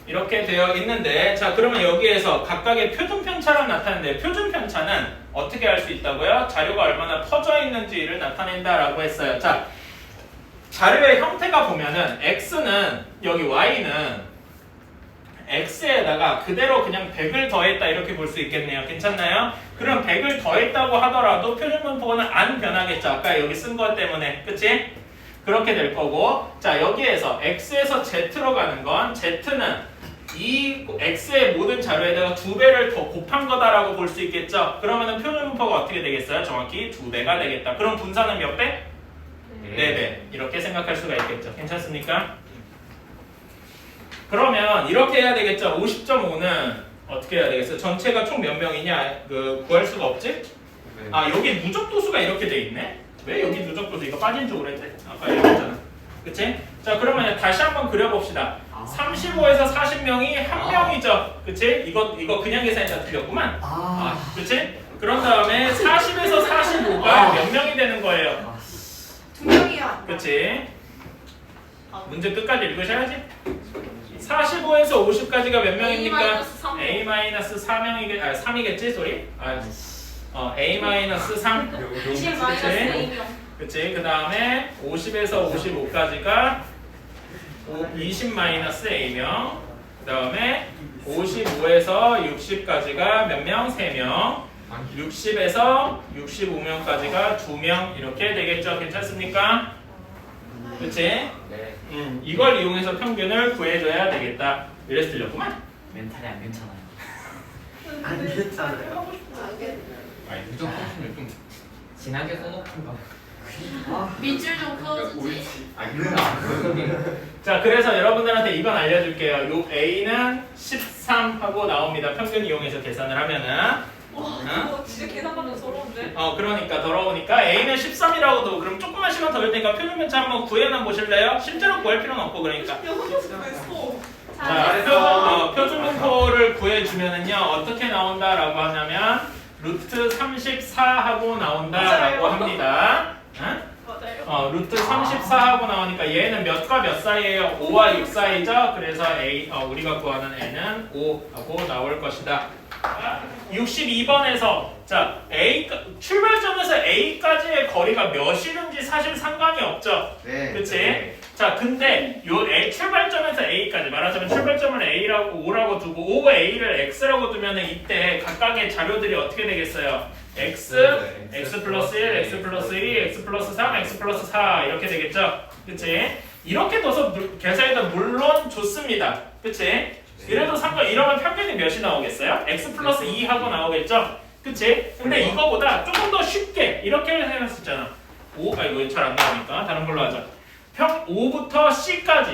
이렇게 되어 있는데, 자, 그러면 여기에서 각각의 표준 편차를 나타내는데, 표준 편차는 어떻게 할 수 있다고요? 자료가 얼마나 퍼져 있는지를 나타낸다라고 했어요. 자, 자료의 형태가 보면은 X는 여기 Y는 X에다가 그대로 그냥 100을 더했다 이렇게 볼 수 있겠네요. 괜찮나요? 그럼 100을 더했다고 하더라도 표준 분포는 안 변하겠죠. 아까 여기 쓴 것 때문에. 그치? 그렇게 될 거고, 자, 여기에서 X에서 Z로 가는 건 Z는 이 X의 모든 자료에다가 2배를 더 곱한 거다라고 볼 수 있겠죠. 그러면은 표준 분포가 어떻게 되겠어요? 정확히 2배가 되겠다. 그럼 분산은 몇 배? 4배. 이렇게 생각할 수가 있겠죠. 괜찮습니까? 그러면 이렇게 해야 되겠죠. 50.5는 어떻게 해야 되겠어요? 전체가 총 몇 명이냐 구할 수가 없지? 여기 누적도수가 이렇게 돼 있네? 왜 여기 누적도수 이거 빠진 줄 오랬대? 아까 얘기했잖아. 그치? 자, 그러면 다시 한번 그려봅시다. 35에서 40명이 한 명이죠. 그치? 이거 그냥 계산이 다 틀렸구만. 그치? 그런 다음에 40에서 45가 몇 명이 되는 거예요? 2명이요. 그치? 문제 끝까지 읽으셔야지. 45에서 50까지가 몇 명입니까? A-4명이겠, 3이겠지? 소리? A-3. 20-4명. 그치? 그 다음에 50에서 55까지가 20-A명. 그 다음에 55에서 60까지가 몇 명? 3명. 60에서 65명까지가 2명. 이렇게 되겠죠? 괜찮습니까? 그치? 네. 이걸 이용해서 평균을 구해줘야 되겠다. 이래서 들렸구만. 멘탈이 안 괜찮아요. 안 괜찮아요. 하고 싶은 안 돼. 아니 누적 소수는 좀 진하게 써놓던가. 밑줄 좀 그어주지. 자, 그래서 여러분들한테 이건 알려줄게요. 요 A는 13 하고 나옵니다. 평균 이용해서 계산을 하면은. 와, 진짜 계산하면 서러운데? 그러니까 더러우니까 A는 13이라고도 그럼 조금만 시간 더 될 테니까 표준 편차 한번 구해나 보실래요? 실제로 구할 필요는 없고 그러니까. 자, 표준 분포를 구해주면은요 어떻게 나온다라고 하냐면 루트 34 하고 나온다라고 합니다. 맞아요. 루트 34 하고 나오니까 얘는 몇과 몇 사이에요? 5와 6 사이죠? 그래서 우리가 구하는 N은 5 하고 나올 것이다. 62번에서 자 출발점에서 A까지의 거리가 몇이든지 사실 상관이 없죠. 네. 그치? 자 근데 요 출발점에서 A까지 말하자면 출발점을 A라고 5라고 두고 5A를 X라고 두면은 이때 각각의 자료들이 어떻게 되겠어요? X, X 플러스 1, X 플러스 2, X 플러스 3, X 플러스 4 이렇게 되겠죠? 그치? 이렇게 둬서 계산해도 물론 좋습니다. 그치? 이래도 이러면 평균이 몇이 나오겠어요? X 플러스 2 하고 나오겠죠? 그치? 근데 이거보다 조금 더 쉽게 이렇게 해놨었잖아. 이거 잘 안 나오니까 다른 걸로 하자. 5부터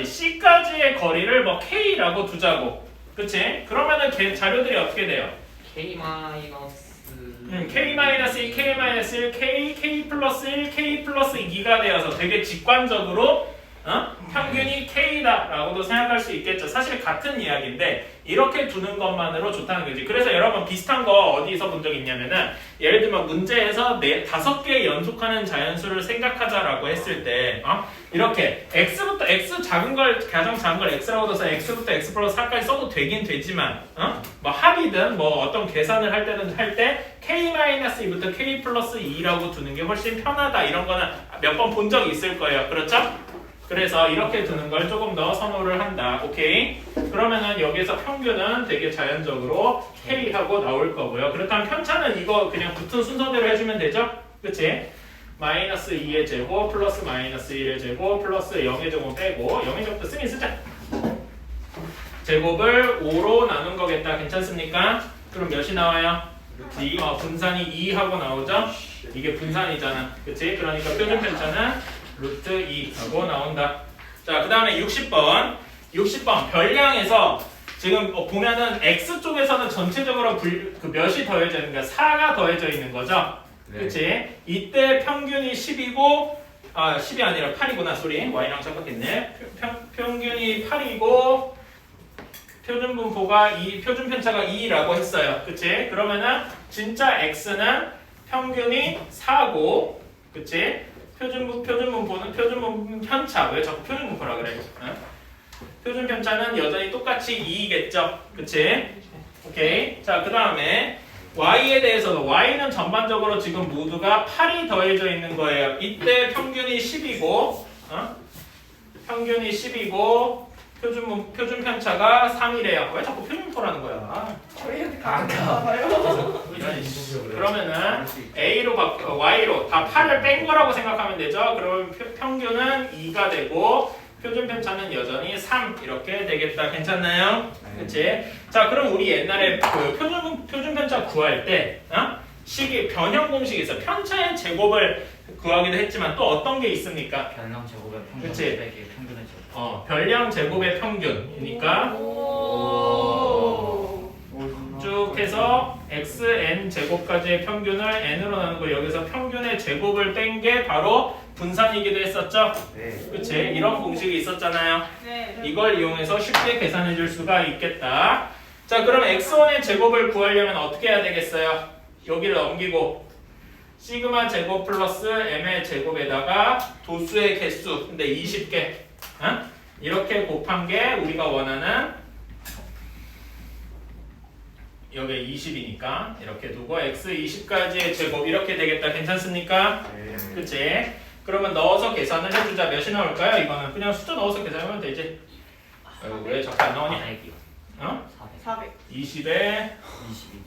C까지의 거리를 뭐 K라고 두자고. 그치? 그러면은 자료들이 어떻게 돼요? K 마이너스 K-1, K-1, K, K 플러스 1, K 플러스 2가 되어서 되게 직관적으로 평균이 K다라고도 생각할 수 있겠죠. 사실 같은 이야기인데 이렇게 두는 것만으로 좋다는 거지. 그래서 여러분 비슷한 거 어디서 본 적 있냐면은 예를 들면 문제에서 5개 연속하는 자연수를 생각하자라고 했을 때 이렇게 x부터 x 작은 걸 가장 작은 걸 x라고 둬서 x부터 x 플러스 4까지 써도 되긴 되지만 뭐 합이든 뭐 어떤 계산을 할 때든 할 때 k-2부터 k 플러스 2라고 두는 게 훨씬 편하다 이런 거는 몇 번 본 적이 있을 거예요. 그렇죠? 그래서 이렇게 두는 걸 조금 더 선호를 한다. 오케이? 그러면은 여기서 평균은 되게 자연적으로 K하고 나올 거고요. 그렇다면 편차는 이거 그냥 붙은 순서대로 해주면 되죠? 그치? 마이너스 2의 제곱 플러스 마이너스 1의 제곱 플러스 0의 제곱 빼고 0의 제곱도 쓰긴 쓰자. 제곱을 5로 나눈 거겠다. 괜찮습니까? 그럼 몇이 나와요? 분산이 2하고 나오죠? 이게 분산이잖아. 그치? 그러니까 표준 편차는 루트 2하고 나온다. 자, 그 다음에 60번. 60번 별량에서 지금 보면은 X쪽에서는 전체적으로 몇이 더해져 있는 거야? 4가 더해져 있는 거죠? 네. 그치? 이때 평균이 10이고 10이 아니라 8이구나. 소리. Y랑 착각했네. 평균이 8이고 표준 분포가 표준 편차가 2라고 했어요. 그치? 그러면은 진짜 X는 평균이 4고 그치? 표준 분포는 표준 편차. 왜 자꾸 표준 분포라 그래? 표준 편차는 여전히 똑같이 2겠죠? 그치? 오케이. 자, 그 다음에 y에 대해서도 y는 전반적으로 지금 모두가 8이 더해져 있는 거예요. 이때 평균이 10이고 평균이 10이고 표준 편차가 3이래요. 왜 자꾸 표준 분포라는 거야? 저희한테 가봐요. 그러면은 A로 Y로 다 8을 뺀 거라고 생각하면 되죠. 그러면 평균은 2가 되고 표준 편차는 여전히 3 이렇게 되겠다. 괜찮나요? 그치? 자, 그럼 우리 옛날에 그 표준 편차 구할 때 식이 변형 공식이 있어. 편차의 제곱을 구하기도 했지만 또 어떤 게 있습니까? 별량 제곱의 평균 그치? 빼기 평균의 제곱. 별량 제곱의 평균이니까 쭉 해서 xn 제곱까지의 평균을 n으로 나누고 여기서 평균의 제곱을 뺀 게 바로 분산이기도 했었죠? 그치? 이런 공식이 있었잖아요. 네. 이걸 이용해서 쉽게 계산해 줄 수가 있겠다. 자, 그럼 x1의 제곱을 구하려면 어떻게 해야 되겠어요? 여기를 넘기고 시그마 제곱 플러스 m의 제곱에다가 도수의 개수 근데 20개 이렇게 곱한 게 우리가 원하는 여기 20이니까 이렇게 두고 x 20까지의 제곱 이렇게 되겠다. 괜찮습니까? 그치? 그러면 넣어서 계산을 해주자. 몇이 나올까요? 이거는 그냥 숫자 넣어서 계산하면 되지. 왜 자꾸 안 나오니? 400. 400. 20에 22.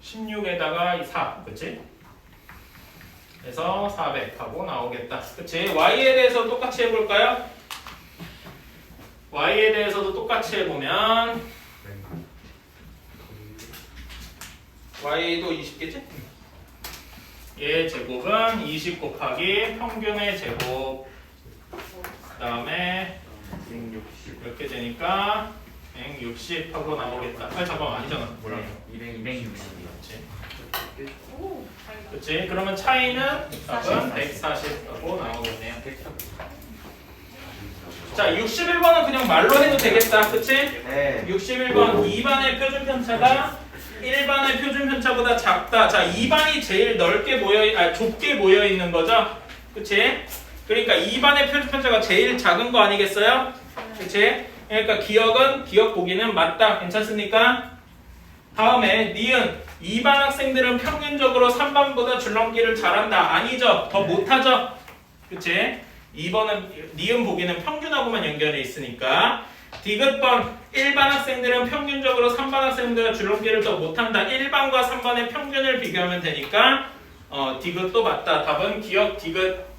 16에다가 4 그치? 그래서 400 하고 나오겠다. 그치? y에 대해서 똑같이 해볼까요? y에 대해서도 똑같이 해보면 y도 20겠지? 얘 제곱은 20 곱하기 평균의 제곱 그 다음에 이렇게 되니까 160 하고 나오겠다. 잠깐만 아니잖아. 뭐라고? 260이요. 그치? 오, 다행이다. 그치? 그러면 차이는 답은 140 하고 나오겠네요. 자, 61번은 그냥 말로 해도 되겠다. 그치? 네. 61번 2반의 표준 편차가 1반의 표준 편차보다 작다. 자, 2반이 제일 좁게 모여 있는 거죠. 그치? 그러니까 2반의 표준 편차가 제일 작은 거 아니겠어요? 그치? 그러니까 기억 보기는 맞다. 괜찮습니까? 다음에 니은 2반 학생들은 평균적으로 3반보다 줄넘기를 잘한다. 아니죠. 더 못하죠. 그치? 2번은 니은 보기는 평균하고만 연결해 있으니까 디귿번 1반 학생들은 평균적으로 3반 학생들보다 줄넘기를 더 못한다. 1반과 3반의 평균을 비교하면 되니까 디귿도 맞다. 답은 기억 디귿.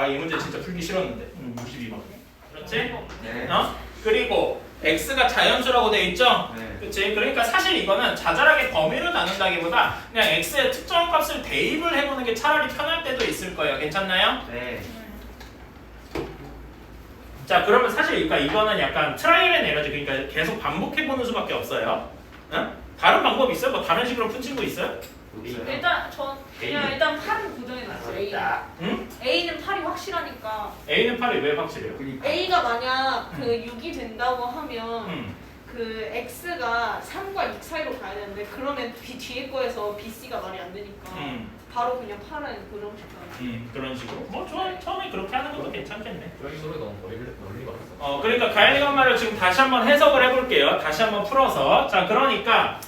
이 문제 진짜 풀기 싫었는데 62번 그렇지? 네. 그리고 x가 자연수라고 돼 있죠? 네. 그치? 그러니까 사실 이거는 자잘하게 범위를 나눈다기보다 그냥 x의 특정한 값을 대입을 해보는 게 차라리 편할 때도 있을 거예요. 괜찮나요? 네. 자 그러면 사실 그러니까 이거는 약간 트라이얼 앤 에러지. 그러니까 계속 반복해보는 수밖에 없어요. 응? 다른 방법 있어요? 뭐 다른 식으로 푼 친구 있어요? 일단 전 그냥 일단 8은 고정해놨어요. A. 응? A는 8이 확실하니까. A는 8이 왜 확실해요? A가 만약 그 6이 된다고 하면 응. 그 X가 3과 6 사이로 가야 되는데 그러면 뒤에 거에서 BC가 말이 안 되니까 바로 그냥 8은 고정시켜요. 그런 식으로. 뭐 좋아요. 처음에 그렇게 하는 것도 괜찮겠네. 그런 식으로 너무 멀리가 없어. 그러니까 가연이가 말을 지금 다시 한번 해석을 해볼게요. 다시 한번 풀어서. 자, 그러니까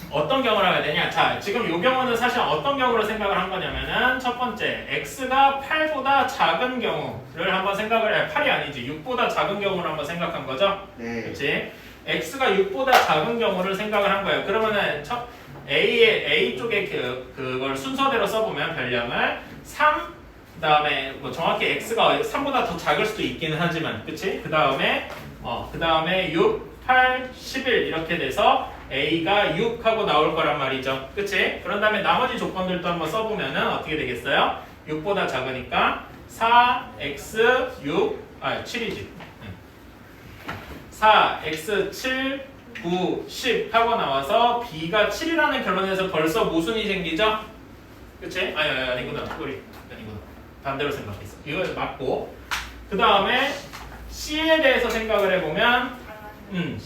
어떤 경우를 하게 되냐? 자, 지금 이 경우는 사실 어떤 경우를 생각을 한 거냐면은 첫 번째, x가 8보다 작은 경우를 한번 생각을 해. 8이 아니지. 6보다 작은 경우를 한번 생각한 거죠? 네. 그렇지? x가 6보다 작은 경우를 생각을 한 거예요. 그러면은 첫 A 쪽에 그걸 순서대로 써보면 별량을 3, 그다음에 뭐 정확히 x가 3보다 더 작을 수도 있기는 하지만, 그치? 그다음에 6, 8, 11 이렇게 돼서 a가 6 하고 나올 거란 말이죠, 그치? 그런 다음에 나머지 조건들도 한번 써보면은 어떻게 되겠어요? 6보다 작으니까 4, x, 6, 7이지. 4, x, 7, 9, 10 하고 나와서 b가 7이라는 결론에서 벌써 모순이 생기죠? 그치? 아니구나. 우리 아니구나. 반대로 생각했어. 이거 맞고. 그 다음에 c에 대해서 생각을 해보면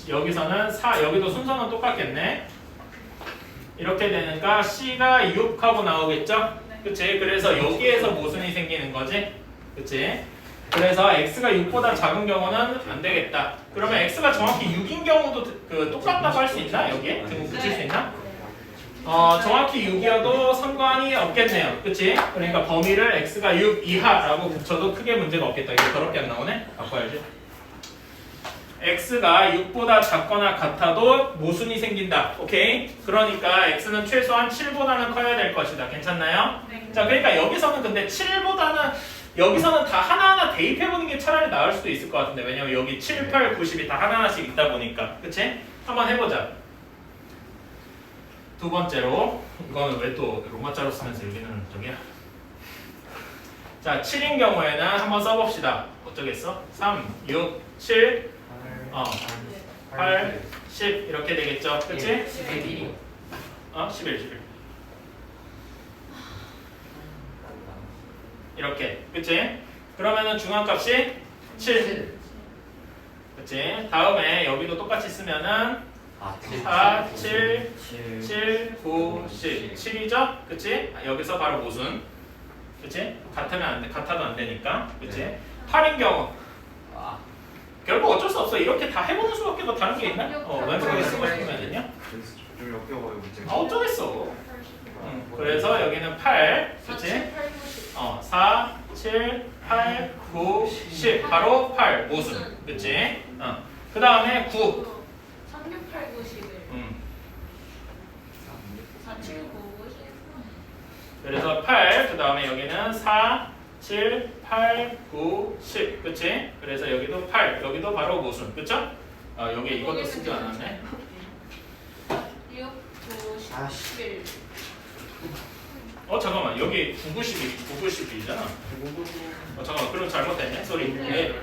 여기서는 4, 여기도 순서는 똑같겠네. 이렇게 되니까 c가 6 하고 나오겠죠? 그치? 그래서 여기에서 모순이 생기는 거지? 그치? 그래서 x가 6보다 작은 경우는 안 되겠다. 그러면 x가 정확히 6인 경우도 똑같다고 할 수 있나? 여기에? 등호 붙일 수 있나? 정확히 6이어도 상관이 없겠네요. 그치? 그러니까 범위를 x가 6 이하라고 붙여도 크게 문제가 없겠다. 이거 더럽게 안 나오네? 바꿔야지. x가 6보다 작거나 같아도 모순이 생긴다. 오케이? 그러니까 x는 최소한 7보다는 커야 될 것이다. 괜찮나요? 네. 자, 그러니까 여기서는 근데 7보다는 여기서는 다 하나하나 대입해보는 게 차라리 나을 수도 있을 것 같은데, 왜냐면 여기 7, 8, 90이 다 하나하나씩 있다 보니까. 그치? 한번 해보자. 두 번째로, 이거는 왜 또 로마자로 쓰면서 여기는 저기야? 자, 7인 경우에는 한번 써봅시다. 어쩌겠어? 3, 6, 7, 8, 10 이렇게 되겠죠? 그치? 11이요. 11. 이렇게, 그치? 그러면은 중앙값이 7. 그치? 다음에 여기도 똑같이 쓰면은 4, 7, 7, 9, 10. 7이죠? 그치? 여기서 바로 모순. 그치? 같아도 안 되니까. 그치? 8인 경우. 결국 어쩔 수 없어. 이렇게 다 해보는 수밖에 뭐 다른 게 있나? 완벽하게 쓰고 싶으면은요? 좀 역겨워요 문제. 어쩌겠어. 그래서 여기는 8. 그치? 4, 7, 8, 9, 10 바로 8 모순. 그치? 그 다음에 9. 3, 6, 8, 9, 11. 4, 7, 9, 10. 그래서 8. 그 다음에 여기는 4, 7, 8, 9, 10. 그치? 그래서 여기도 8. 여기도 바로 모순. 그쵸? 여기 이것도 쓰지 않았네. 6, 9, 10, 11. 잠깐만. 여기 9, 92. 9, 92잖아. 잠깐만. 그럼 잘못됐네. 소리. 네.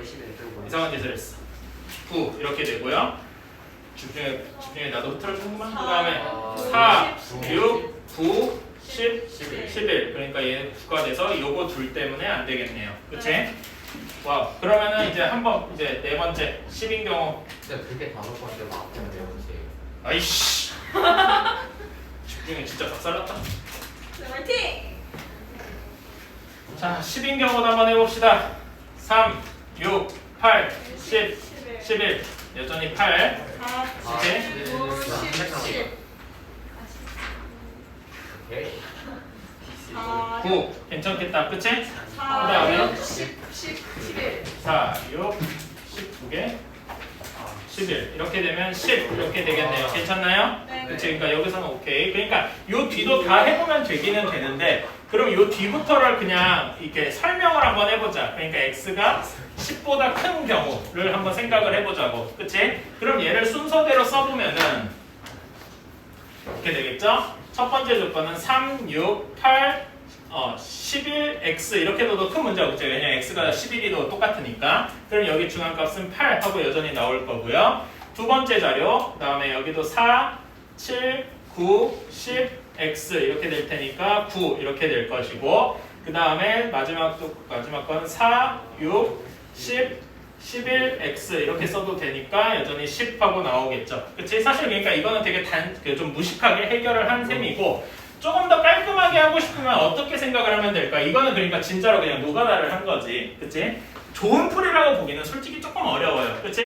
이상한 짓을 했어. 9 이렇게 되고요. 집중해 나도 흐트러지는구만. 그 다음에 4, 6, 9, 10, 11. 그러니까 얘 9가 돼서 요거 둘 때문에 안 되겠네요. 그치? 와, 그러면은 이제 한번 이제 네 번째 10인 경우. 진짜 그게 5번째 맞는데요, 혹시? 아이씨. 집중해 진짜 작살났다. 네, 화이팅! 자, 10인 경우도 한번 해봅시다. 3, 6, 8, 10, 11. 여전히 8. 4, 오케이. 9, 10, 10. 오케이. 4, 9. 괜찮겠다. 그치? 4, 6, 10, 11. 4, 6, 12개. 11. 이렇게 되면 10. 이렇게 되겠네요. 괜찮나요? 네. 그치? 그러니까 여기서는 오케이. 그러니까 요 뒤도 다 해보면 되기는 되는데, 그럼 요 뒤부터를 그냥 이렇게 설명을 한번 해보자. 그러니까 x가 10보다 큰 경우를 한번 생각을 해보자고. 그치? 그럼 얘를 순서대로 써보면은 이렇게 되겠죠? 첫 번째 조건은 3, 6, 8, 11x 이렇게 둬도 큰 문제 없죠. 왜냐면 x가 11이도 똑같으니까. 그럼 여기 중앙값은 8 하고 여전히 나올 거고요. 두 번째 자료, 그다음에 여기도 4, 7, 9, 10, x 이렇게 될 테니까 9 이렇게 될 것이고, 그 다음에 마지막 건 4, 6, 10, 11x 이렇게 써도 되니까 여전히 10하고 나오겠죠. 그치? 사실 그러니까 이거는 되게 좀 무식하게 해결을 한 셈이고, 조금 더 깔끔하게 하고 싶으면 어떻게 생각을 하면 될까? 이거는 그러니까 진짜로 그냥 노가다를 한 거지. 그치? 좋은 풀이라고 보기는 솔직히 조금